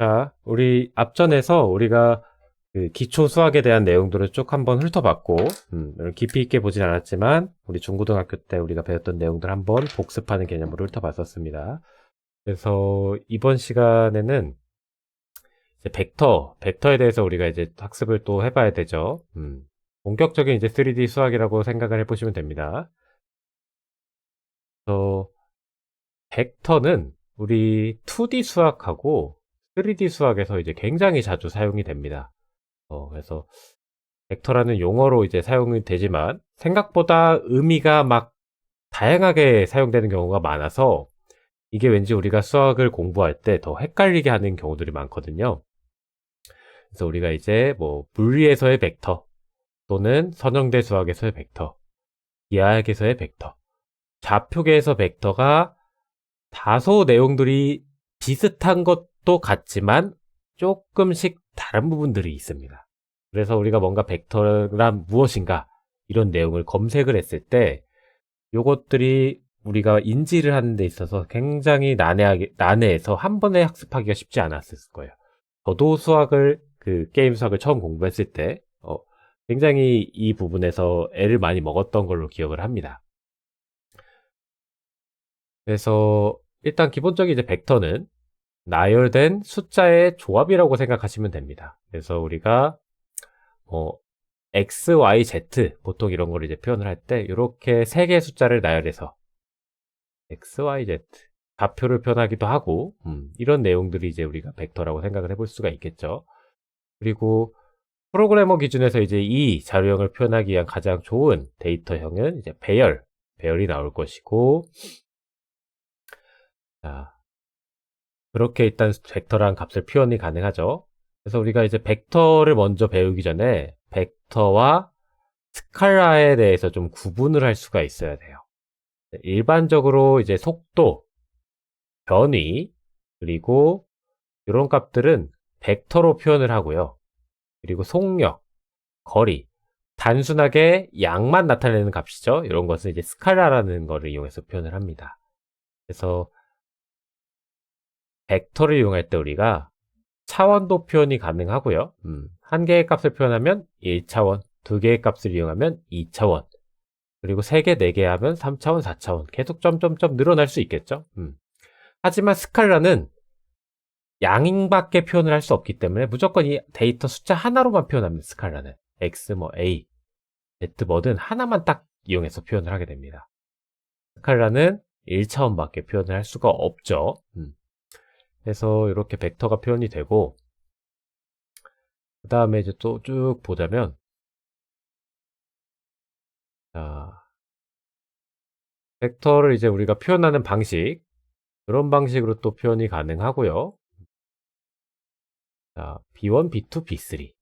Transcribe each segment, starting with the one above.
자, 우리 앞전에서 우리가 그 기초 수학에 대한 내용들을 쭉 한번 훑어봤고, 깊이 있게 보진 않았지만, 우리 중고등학교 때 우리가 배웠던 내용들 한번 복습하는 개념으로 훑어봤었습니다. 그래서 이번 시간에는 이제 벡터에 대해서 우리가 이제 학습을 또 해봐야 되죠. 본격적인 이제 3D 수학이라고 생각을 해보시면 됩니다. 그래서 벡터는 우리 2D 수학하고 3D 수학에서 이제 굉장히 자주 사용이 됩니다. 그래서 벡터라는 용어로 이제 사용이 되지만 생각보다 의미가 막 다양하게 사용되는 경우가 많아서 이게 왠지 우리가 수학을 공부할 때 더 헷갈리게 하는 경우들이 많거든요. 그래서 우리가 이제 뭐 물리에서의 벡터 또는 선형대 수학에서의 벡터, 기하학에서의 벡터, 좌표계에서 벡터가 다소 내용들이 비슷한 것도 같지만 조금씩 다른 부분들이 있습니다. 그래서 우리가 뭔가 벡터란 무엇인가 이런 내용을 검색을 했을 때 요것들이 우리가 인지를 하는 데 있어서 굉장히 난해해서 한 번에 학습하기가 쉽지 않았을 거예요. 저도 게임 수학을 처음 공부했을 때 굉장히 이 부분에서 애를 많이 먹었던 걸로 기억을 합니다. 그래서 일단 기본적인 이제 벡터는 나열된 숫자의 조합이라고 생각하시면 됩니다. 그래서 우리가 X, Y, Z 보통 이런 걸 이제 표현을 할 때 이렇게 세 개의 숫자를 나열해서 X, Y, Z 좌표를 표현하기도 하고 이런 내용들이 이제 우리가 벡터라고 생각을 해볼 수가 있겠죠. 그리고 프로그래머 기준에서 이제 이 자료형을 표현하기 위한 가장 좋은 데이터형은 이제 배열이 나올 것이고, 자, 그렇게 일단 벡터라는 값을 표현이 가능하죠. 그래서 우리가 이제 벡터를 먼저 배우기 전에 벡터와 스칼라에 대해서 좀 구분을 할 수가 있어야 돼요. 일반적으로 이제 속도, 변위, 그리고 이런 값들은 벡터로 표현을 하고요. 그리고 속력, 거리, 단순하게 양만 나타내는 값이죠. 이런 것은 이제 스칼라라는 거를 이용해서 표현을 합니다. 그래서 벡터를 이용할 때 우리가 차원도 표현이 가능하고요. 한 개의 값을 표현하면 1차원, 두 개의 값을 이용하면 2차원, 그리고 3개, 4개 하면 3차원, 4차원 계속 점점점 늘어날 수 있겠죠. 하지만 스칼라는 양인밖에 표현을 할 수 없기 때문에 무조건 이 데이터 숫자 하나로만 표현합니다. 스칼라는 X, A, Z 뭐든 하나만 딱 이용해서 표현을 하게 됩니다. 스칼라는 1차원밖에 표현을 할 수가 없죠. 그래서 이렇게 벡터가 표현이 되고, 그 다음에 이제 또 쭉 보자면, 자, 벡터를 이제 우리가 표현하는 방식, 그런 방식으로 또 표현이 가능하고요. 자, B1, B2, B3,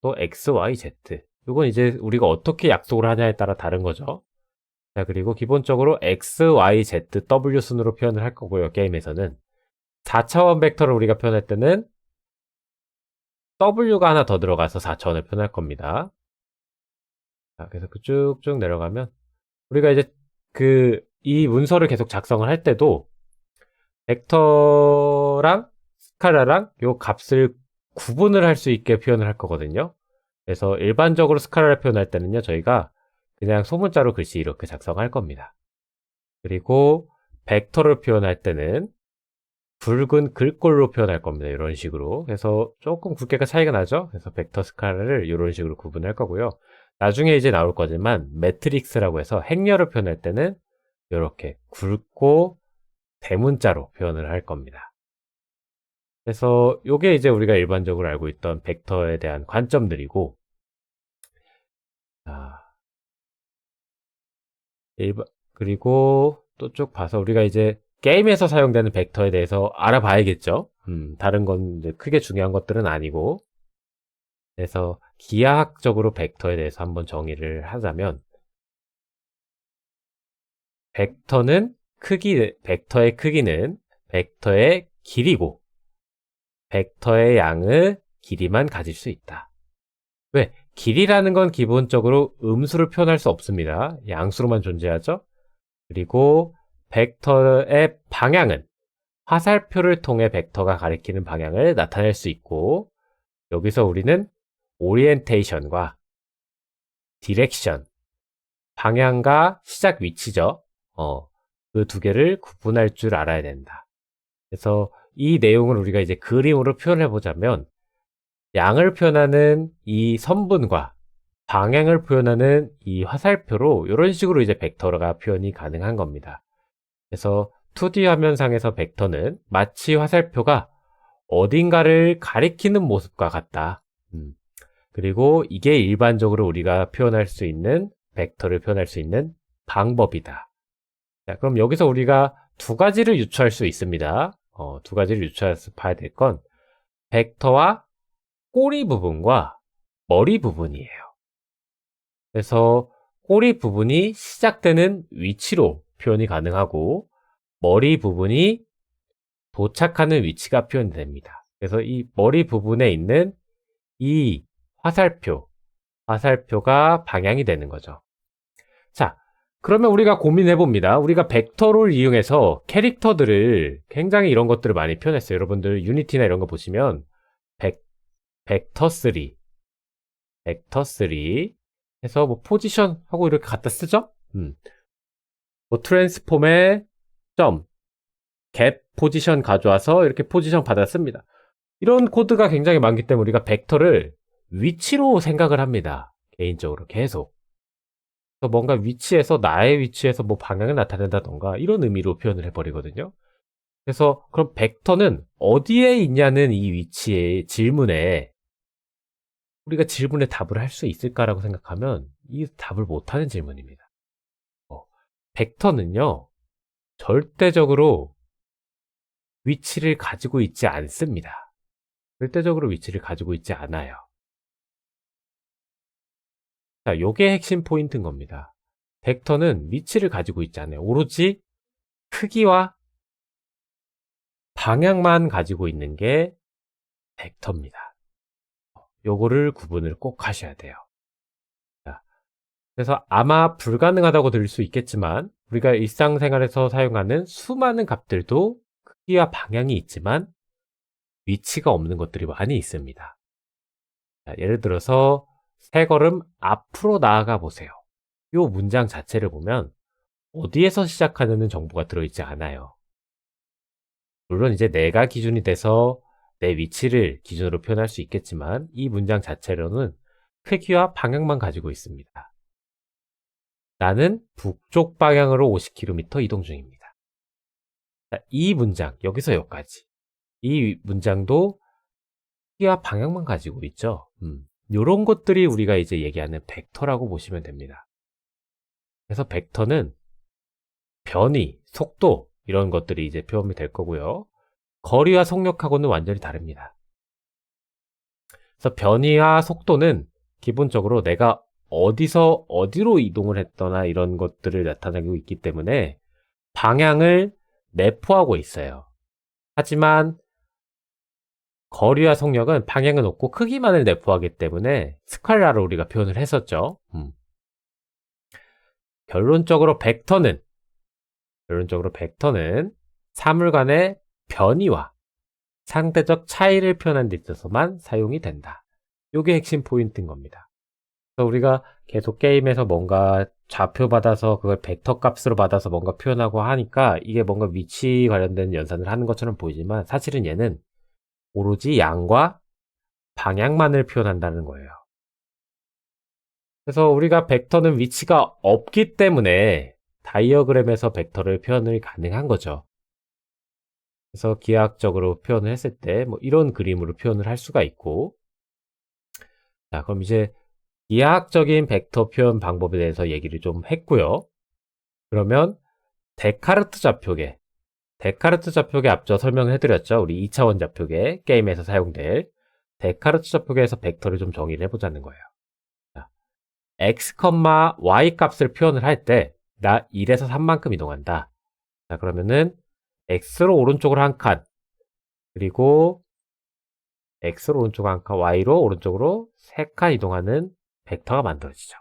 또 X, Y, Z. 이건 이제 우리가 어떻게 약속을 하냐에 따라 다른 거죠. 자, 그리고 기본적으로 X, Y, Z, W 순으로 표현을 할 거고요. 게임에서는 4차원 벡터를 우리가 표현할 때는 W가 하나 더 들어가서 4차원을 표현할 겁니다. 자, 그래서 쭉쭉 내려가면 우리가 이제 이 문서를 계속 작성을 할 때도 벡터랑 스칼라랑 요 값을 구분을 할 수 있게 표현을 할 거거든요. 그래서 일반적으로 스칼라를 표현할 때는요, 저희가 그냥 소문자로 글씨 이렇게 작성할 겁니다. 그리고 벡터를 표현할 때는 굵은 글꼴로 표현할 겁니다. 이런 식으로. 그래서 조금 굵게가 차이가 나죠? 그래서 벡터 스칼라를 이런 식으로 구분할 거고요. 나중에 이제 나올 거지만 매트릭스라고 해서 행렬을 표현할 때는 이렇게 굵고 대문자로 표현을 할 겁니다. 그래서 이게 이제 우리가 일반적으로 알고 있던 벡터에 대한 관점들이고, 그리고 또 쭉 봐서 우리가 이제 게임에서 사용되는 벡터에 대해서 알아봐야겠죠. 다른 건 이제 크게 중요한 것들은 아니고. 그래서 기하학적으로 벡터에 대해서 한번 정의를 하자면, 벡터의 크기는 벡터의 길이고, 벡터의 양의 길이만 가질 수 있다. 왜? 길이라는 건 기본적으로 음수를 표현할 수 없습니다. 양수로만 존재하죠. 그리고 벡터의 방향은 화살표를 통해 벡터가 가리키는 방향을 나타낼 수 있고, 여기서 우리는 오리엔테이션과 디렉션, 방향과 시작 위치죠. 그 두 개를 구분할 줄 알아야 된다. 그래서 이 내용을 우리가 이제 그림으로 표현해 보자면, 양을 표현하는 이 선분과 방향을 표현하는 이 화살표로 이런 식으로 이제 벡터가 표현이 가능한 겁니다. 그래서 2D 화면상에서 벡터는 마치 화살표가 어딘가를 가리키는 모습과 같다. 그리고 이게 일반적으로 우리가 표현할 수 있는 벡터를 표현할 수 있는 방법이다. 자, 그럼 여기서 우리가 두 가지를 유추할 수 있습니다. 두 가지를 유추해서 봐야 될 건 벡터와 꼬리 부분과 머리 부분이에요. 그래서 꼬리 부분이 시작되는 위치로 표현이 가능하고 머리 부분이 도착하는 위치가 표현됩니다. 그래서 이 머리 부분에 있는 이 화살표가 방향이 되는 거죠. 자, 그러면 우리가 고민해 봅니다. 우리가 벡터를 이용해서 캐릭터들을 굉장히 이런 것들을 많이 표현했어요. 여러분들 유니티나 이런 거 보시면 벡터 3 해서 뭐 포지션 하고 이렇게 갖다 쓰죠? 뭐 트랜스폼에 점, 갭 포지션 가져와서 이렇게 포지션 받아 씁니다. 이런 코드가 굉장히 많기 때문에 우리가 벡터를 위치로 생각을 합니다. 개인적으로 계속. 그래서 뭔가 위치에서 나의 위치에서 뭐 방향을 나타낸다던가 이런 의미로 표현을 해버리거든요. 그래서 그럼 벡터는 어디에 있냐는 이 위치의 질문에 우리가 질문에 답을 할 수 있을까라고 생각하면 이 답을 못하는 질문입니다. 벡터는요, 절대적으로 위치를 가지고 있지 않습니다. 절대적으로 위치를 가지고 있지 않아요. 자, 요게 핵심 포인트인 겁니다. 벡터는 위치를 가지고 있지 않아요. 오로지 크기와 방향만 가지고 있는 게 벡터입니다. 요거를 구분을 꼭 하셔야 돼요. 자, 그래서 아마 불가능하다고 들릴 수 있겠지만 우리가 일상생활에서 사용하는 수많은 값들도 크기와 방향이 있지만 위치가 없는 것들이 많이 있습니다. 자, 예를 들어서 세 걸음 앞으로 나아가 보세요. 이 문장 자체를 보면 어디에서 시작하는 정보가 들어있지 않아요. 물론 이제 내가 기준이 돼서 내 위치를 기준으로 표현할 수 있겠지만 이 문장 자체로는 크기와 방향만 가지고 있습니다. 나는 북쪽 방향으로 50km 이동 중입니다. 자, 이 문장, 여기서 여기까지. 이 문장도 크기와 방향만 가지고 있죠. 이런 것들이 우리가 이제 얘기하는 벡터라고 보시면 됩니다. 그래서 벡터는 변이, 속도 이런 것들이 이제 표현이 될 거고요. 거리와 속력하고는 완전히 다릅니다. 그래서 변이와 속도는 기본적으로 내가 어디서 어디로 이동을 했거나 이런 것들을 나타내고 있기 때문에 방향을 내포하고 있어요. 하지만 거리와 속력은 방향은 없고 크기만을 내포하기 때문에 스칼라로 우리가 표현을 했었죠. 결론적으로 벡터는 사물 간의 변이와 상대적 차이를 표현하는 데 있어서만 사용이 된다. 이게 핵심 포인트인 겁니다. 그래서 우리가 계속 게임에서 뭔가 좌표 받아서 그걸 벡터 값으로 받아서 뭔가 표현하고 하니까 이게 뭔가 위치 관련된 연산을 하는 것처럼 보이지만 사실은 얘는 오로지 양과 방향만을 표현한다는 거예요. 그래서 우리가 벡터는 위치가 없기 때문에 다이어그램에서 벡터를 표현을 가능한 거죠. 그래서 기하학적으로 표현을 했을 때 뭐 이런 그림으로 표현을 할 수가 있고, 자, 그럼 이제 기하학적인 벡터 표현 방법에 대해서 얘기를 좀 했고요. 그러면 데카르트 좌표계 앞서 설명을 해드렸죠. 우리 2차원 좌표계 게임에서 사용될 데카르트 좌표계에서 벡터를 좀 정의를 해보자는 거예요. 자, x, y 값을 표현을 할 때 나 1에서 3만큼 이동한다. 자, 그러면은 x로 오른쪽으로 한 칸, 그리고 x로 오른쪽으로 한 칸, y로 오른쪽으로 3칸 이동하는 벡터가 만들어지죠.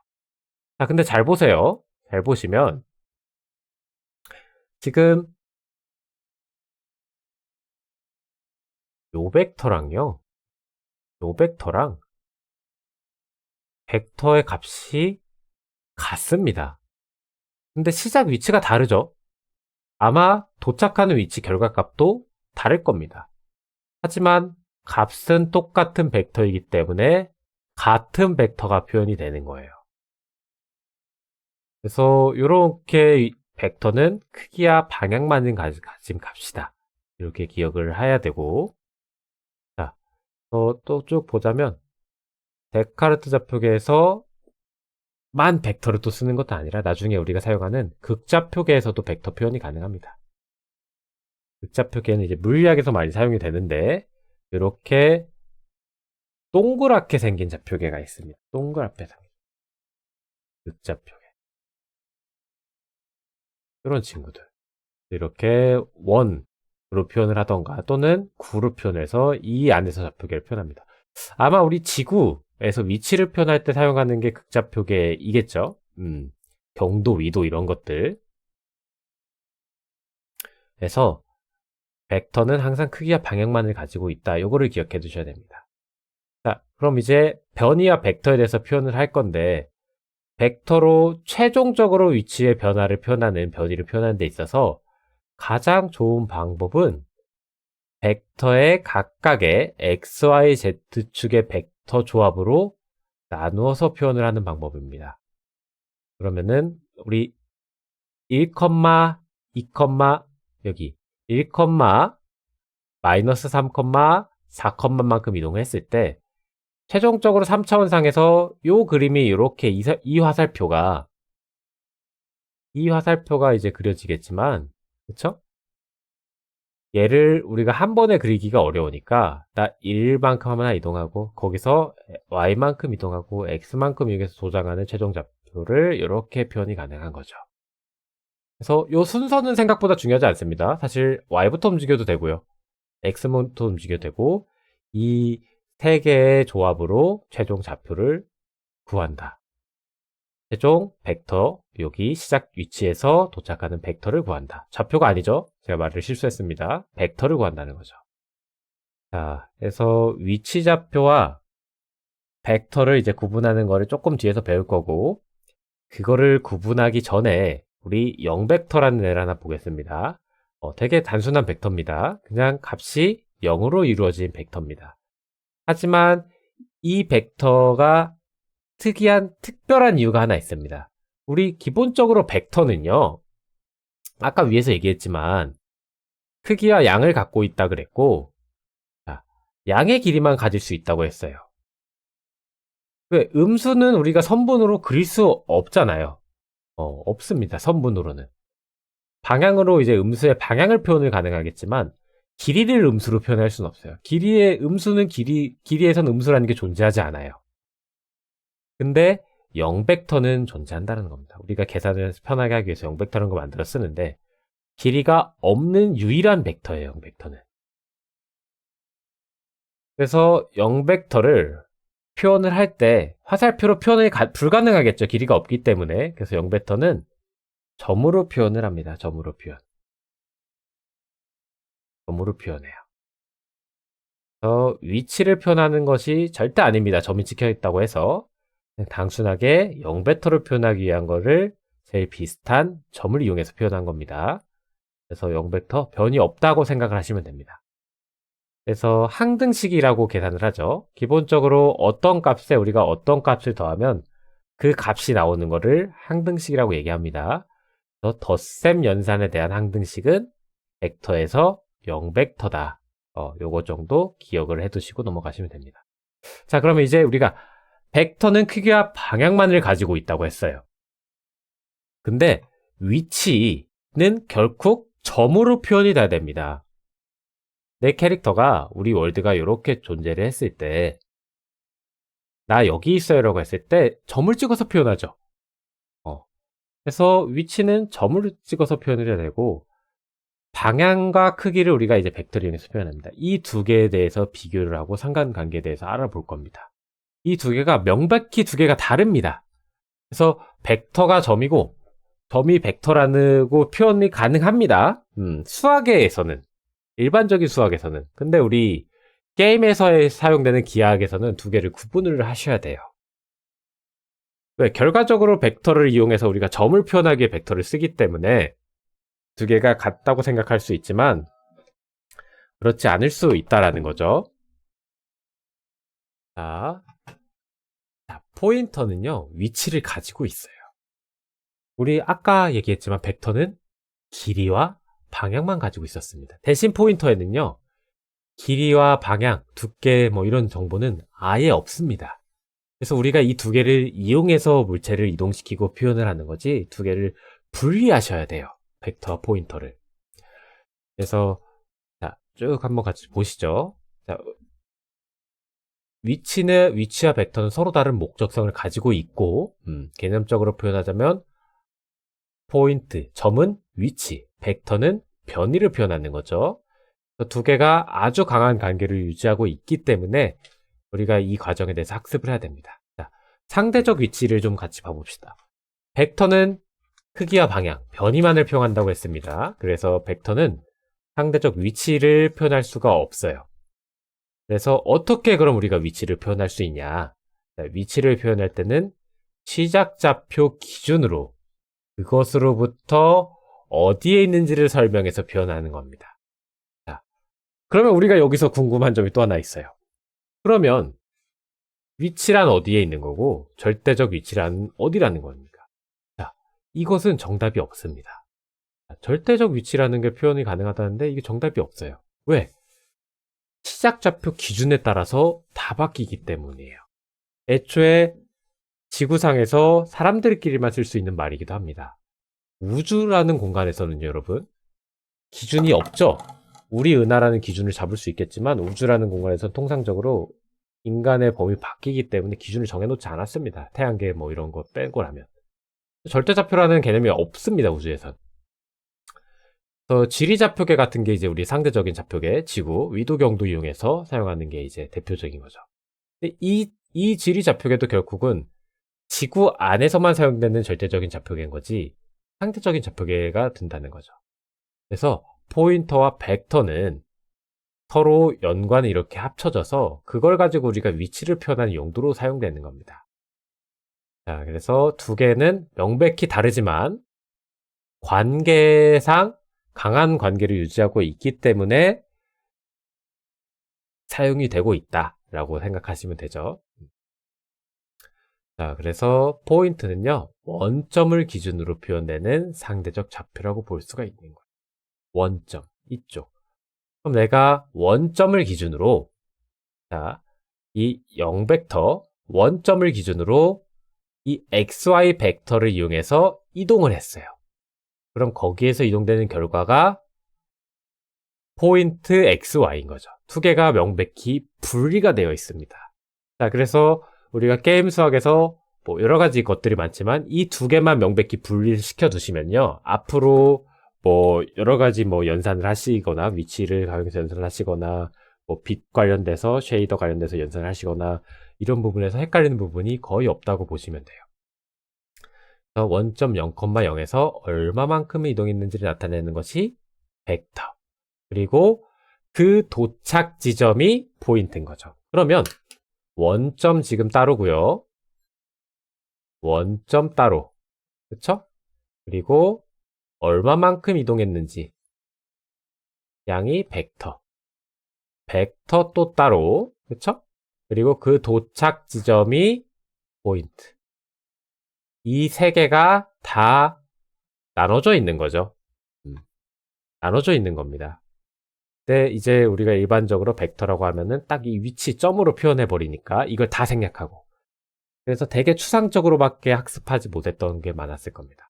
자, 근데 잘 보세요. 잘 보시면 지금 요 벡터랑요. 요 벡터랑 벡터의 값이 같습니다. 근데 시작 위치가 다르죠? 아마 도착하는 위치 결과값도 다를 겁니다. 하지만 값은 똑같은 벡터이기 때문에 같은 벡터가 표현이 되는 거예요. 그래서 이렇게 벡터는 크기와 방향만을 가진 값이다. 이렇게 기억을 해야 되고, 자, 또 쭉 보자면 데카르트 좌표계에서 만 벡터를 또 쓰는 것도 아니라 나중에 우리가 사용하는 극좌표계에서도 벡터 표현이 가능합니다. 극좌표계는 이제 물리학에서 많이 사용이 되는데 이렇게 동그랗게 생긴 좌표계가 있습니다. 동그랗게 생긴 극좌표계. 이런 친구들. 이렇게 원으로 표현을 하던가 또는 구로 표현해서 이 안에서 좌표계를 표현합니다. 아마 우리 지구에서 위치를 표현할 때 사용하는 게 극좌표계이겠죠. 경도, 위도 이런 것들. 그래서 벡터는 항상 크기와 방향만을 가지고 있다. 이거를 기억해 두셔야 됩니다. 자, 그럼 이제 변이와 벡터에 대해서 표현을 할 건데 벡터로 최종적으로 위치의 변화를 표현하는 변이를 표현하는 데 있어서 가장 좋은 방법은 벡터의 각각의 x, y, z축의 벡터 조합으로 나누어서 표현을 하는 방법입니다. 그러면은 우리 1, 2, 여기 1, 마이너스 3, 4컴마만큼 이동했을 때 최종적으로 3차원상에서 이 그림이 이렇게 이 화살표가 이제 그려지겠지만, 그쵸? 얘를 우리가 한 번에 그리기가 어려우니까 나 1만큼 하나 이동하고 거기서 y만큼 이동하고 x만큼 여기서 조장하는 최종 좌표를 이렇게 표현이 가능한 거죠. 그래서 이 순서는 생각보다 중요하지 않습니다. 사실 y부터 움직여도 되고요, x부터 움직여도 되고, 이 세 개의 조합으로 최종 좌표를 구한다. 최종 벡터, 여기 시작 위치에서 도착하는 벡터를 구한다. 좌표가 아니죠? 제가 말을 실수했습니다. 벡터를 구한다는 거죠. 자, 그래서 위치 좌표와 벡터를 이제 구분하는 거를 조금 뒤에서 배울 거고, 그거를 구분하기 전에 우리 0벡터라는 애를 하나 보겠습니다. 되게 단순한 벡터입니다. 그냥 값이 0으로 이루어진 벡터입니다. 하지만 이 벡터가 특별한 이유가 하나 있습니다. 우리 기본적으로 벡터는요, 아까 위에서 얘기했지만 크기와 양을 갖고 있다 그랬고, 자, 양의 길이만 가질 수 있다고 했어요. 왜? 음수는 우리가 선분으로 그릴 수 없잖아요. 없습니다. 선분으로는. 방향으로 이제 음수의 방향을 표현을 가능하겠지만 길이를 음수로 표현할 수는 없어요. 길이의 음수는 길이에선 음수라는 게 존재하지 않아요. 근데 0벡터는 존재한다는 겁니다. 우리가 계산을 편하게 하기 위해서 0벡터라는 거 만들어 쓰는데 길이가 없는 유일한 벡터예요, 0벡터는. 그래서 0벡터를 표현을 할 때 화살표로 표현이 불가능하겠죠. 길이가 없기 때문에. 그래서 0벡터는 점으로 표현을 합니다. 점으로 표현해요. 위치를 표현하는 것이 절대 아닙니다. 점이 찍혀 있다고 해서. 단순하게 0벡터를 표현하기 위한 거를 제일 비슷한 점을 이용해서 표현한 겁니다. 그래서 0벡터 변이 없다고 생각을 하시면 됩니다. 그래서 항등식이라고 계산을 하죠. 기본적으로 어떤 값에 우리가 어떤 값을 더하면 그 값이 나오는 거를 항등식이라고 얘기합니다. 그래서 덧셈 연산에 대한 항등식은 벡터에서 0벡터다. 요거 정도 기억을 해두시고 넘어가시면 됩니다. 자, 그러면 이제 우리가 벡터는 크기와 방향만을 가지고 있다고 했어요. 근데 위치는 결국 점으로 표현이 돼야 됩니다. 내 캐릭터가 우리 월드가 이렇게 존재를 했을 때 나 여기 있어요 라고 했을 때 점을 찍어서 표현하죠. 그래서 위치는 점을 찍어서 표현을 해야 되고 방향과 크기를 우리가 이제 벡터를 이용해서 표현합니다. 이 두 개에 대해서 비교를 하고 상관관계에 대해서 알아볼 겁니다. 이 두 개가 명백히 두 개가 다릅니다. 그래서 벡터가 점이고 점이 벡터라고 표현이 가능합니다. 수학에서는, 일반적인 수학에서는. 근데 우리 게임에서 사용되는 기하학에서는 두 개를 구분을 하셔야 돼요. 왜? 결과적으로 벡터를 이용해서 우리가 점을 표현하기 위해 벡터를 쓰기 때문에 두 개가 같다고 생각할 수 있지만 그렇지 않을 수 있다라는 거죠. 자, 포인터는요, 위치를 가지고 있어요. 우리 아까 얘기했지만 벡터는 길이와 방향만 가지고 있었습니다. 대신 포인터에는요, 길이와 방향, 두께 뭐 이런 정보는 아예 없습니다. 그래서 우리가 이 두 개를 이용해서 물체를 이동시키고 표현을 하는 거지, 두 개를 분리하셔야 돼요. 벡터와 포인터를. 그래서 자, 쭉 한번 같이 보시죠. 자, 위치와 벡터는 서로 다른 목적성을 가지고 있고, 개념적으로 표현하자면 포인트, 점은 위치, 벡터는 변이를 표현하는 거죠. 두 개가 아주 강한 관계를 유지하고 있기 때문에 우리가 이 과정에 대해서 학습을 해야 됩니다. 자, 상대적 위치를 좀 같이 봐봅시다. 벡터는 크기와 방향, 변이만을 표현한다고 했습니다. 그래서 벡터는 상대적 위치를 표현할 수가 없어요. 그래서 어떻게 그럼 우리가 위치를 표현할 수 있냐? 자, 위치를 표현할 때는 시작좌표 기준으로 그것으로부터 어디에 있는지를 설명해서 표현하는 겁니다. 자, 그러면 우리가 여기서 궁금한 점이 또 하나 있어요. 그러면 위치란 어디에 있는 거고 절대적 위치란 어디라는 겁니까? 자, 이것은 정답이 없습니다. 자, 절대적 위치라는 게 표현이 가능하다는데 이게 정답이 없어요. 왜? 시작좌표 기준에 따라서 다 바뀌기 때문이에요. 애초에 지구상에서 사람들끼리만 쓸 수 있는 말이기도 합니다. 우주라는 공간에서는 여러분 기준이 없죠. 우리 은하라는 기준을 잡을 수 있겠지만 우주라는 공간에서는 통상적으로 인간의 범위 바뀌기 때문에 기준을 정해놓지 않았습니다. 태양계 뭐 이런 거 빼고라면 절대좌표라는 개념이 없습니다. 우주에선. 지리좌표계 같은 게 이제 우리 상대적인 좌표계, 지구, 위도경도 이용해서 사용하는 게 이제 대표적인 거죠. 근데 이 지리좌표계도 결국은 지구 안에서만 사용되는 절대적인 좌표계인 거지 상대적인 좌표계가 된다는 거죠. 그래서 포인터와 벡터는 서로 연관이 이렇게 합쳐져서 그걸 가지고 우리가 위치를 표현하는 용도로 사용되는 겁니다. 자, 그래서 두 개는 명백히 다르지만 관계상 강한 관계를 유지하고 있기 때문에 사용이 되고 있다라고 생각하시면 되죠. 자, 그래서 포인트는요, 원점을 기준으로 표현되는 상대적 좌표라고 볼 수가 있는 거예요. 원점, 이쪽. 그럼 내가 원점을 기준으로, 자, 이 0벡터, 원점을 기준으로 이 XY 벡터를 이용해서 이동을 했어요. 그럼 거기에서 이동되는 결과가 포인트 XY인 거죠. 두 개가 명백히 분리가 되어 있습니다. 자, 그래서 우리가 게임 수학에서 뭐 여러 가지 것들이 많지만 이 두 개만 명백히 분리시켜 두시면요. 앞으로 뭐 여러 가지 뭐 연산을 하시거나 위치를 가용해서 연산을 하시거나 뭐 빛 관련돼서 쉐이더 관련돼서 연산을 하시거나 이런 부분에서 헷갈리는 부분이 거의 없다고 보시면 돼요. 원점 0,0에서 얼마만큼의 이동했는지를 나타내는 것이 벡터. 그리고 그 도착 지점이 포인트인 거죠. 그러면 원점 지금 따로고요. 원점 따로. 그쵸? 그리고 얼마만큼 이동했는지 양이 벡터. 벡터 또 따로. 그쵸? 그리고 그 도착 지점이 포인트. 이 세 개가 다 나눠져 있는 거죠. 나눠져 있는 겁니다. 근데 이제 우리가 일반적으로 벡터라고 하면은 딱 이 위치 점으로 표현해 버리니까 이걸 다 생략하고 그래서 되게 추상적으로밖에 학습하지 못했던 게 많았을 겁니다.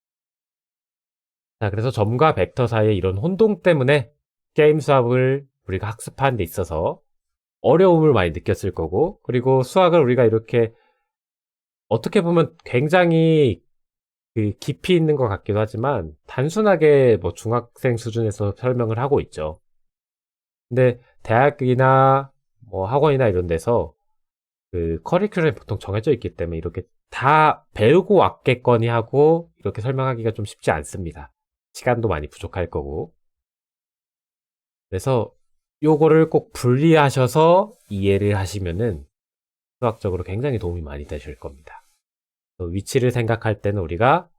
자, 그래서 점과 벡터 사이의 이런 혼동 때문에 게임 수학을 우리가 학습하는 데 있어서 어려움을 많이 느꼈을 거고 그리고 수학을 우리가 이렇게 어떻게 보면 굉장히 그 깊이 있는 것 같기도 하지만 단순하게 뭐 중학생 수준에서 설명을 하고 있죠. 근데 대학이나 뭐 학원이나 이런 데서 그 커리큘럼이 보통 정해져 있기 때문에 이렇게 다 배우고 왔겠거니 하고 이렇게 설명하기가 좀 쉽지 않습니다. 시간도 많이 부족할 거고. 그래서 요거를 꼭 분리하셔서 이해를 하시면은 수학적으로 굉장히 도움이 많이 되실 겁니다. 위치를 생각할 때는 우리가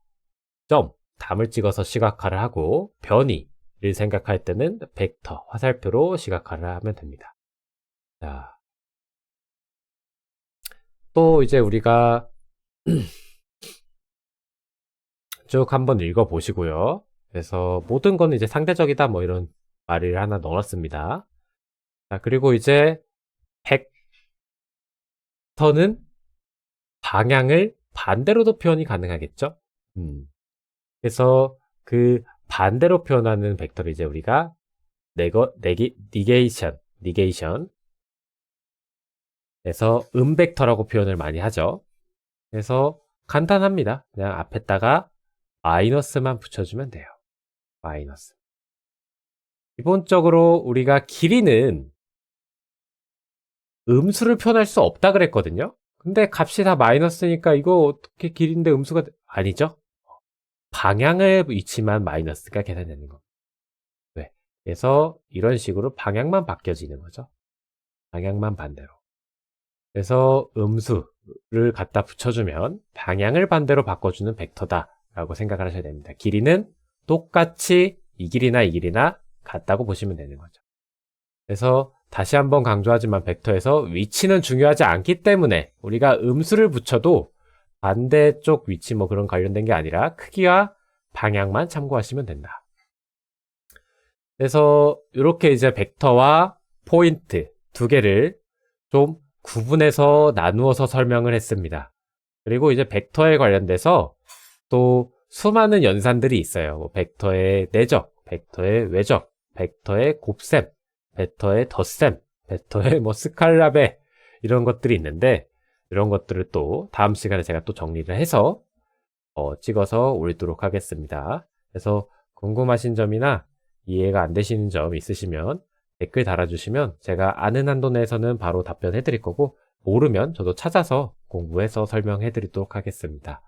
점, 담을 찍어서 시각화를 하고 변이를 생각할 때는 벡터, 화살표로 시각화를 하면 됩니다. 자, 또 이제 우리가 쭉 한번 읽어 보시고요. 그래서 모든 건 이제 상대적이다 뭐 이런 말을 하나 넣었습니다. 자, 그리고 이제 벡터는 방향을 반대로도 표현이 가능하겠죠. 그래서 그 반대로 표현하는 벡터를 이제 우리가 니게이션 그래서 음벡터라고 표현을 많이 하죠. 그래서 간단합니다. 그냥 앞에다가 마이너스만 붙여주면 돼요. 마이너스. 기본적으로 우리가 길이는 음수를 표현할 수 없다 그랬거든요. 근데 값이 다 마이너스니까 이거 어떻게 길인데 음수가 아니죠? 방향의 위치만 마이너스가 계산되는 겁니다. 왜? 그래서 이런 식으로 방향만 바뀌어지는 거죠. 방향만 반대로. 그래서 음수를 갖다 붙여주면 방향을 반대로 바꿔주는 벡터다 라고 생각을 하셔야 됩니다. 길이는 똑같이 이 길이나 같다고 보시면 되는 거죠. 그래서 다시 한번 강조하지만 벡터에서 위치는 중요하지 않기 때문에 우리가 음수를 붙여도 반대쪽 위치 뭐 그런 관련된 게 아니라 크기와 방향만 참고하시면 된다. 그래서 이렇게 이제 벡터와 포인트 두 개를 좀 구분해서 나누어서 설명을 했습니다. 그리고 이제 벡터에 관련돼서 또 수많은 연산들이 있어요. 뭐 벡터의 내적, 벡터의 외적, 벡터의 곱셈, 벡터의 덧셈, 벡터의 뭐 스칼라베 이런 것들이 있는데 이런 것들을 또 다음 시간에 제가 또 정리를 해서 찍어서 올리도록 하겠습니다. 그래서 궁금하신 점이나 이해가 안 되시는 점 있으시면 댓글 달아주시면 제가 아는 한도 내에서는 바로 답변해 드릴 거고 모르면 저도 찾아서 공부해서 설명해 드리도록 하겠습니다.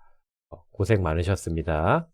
고생 많으셨습니다.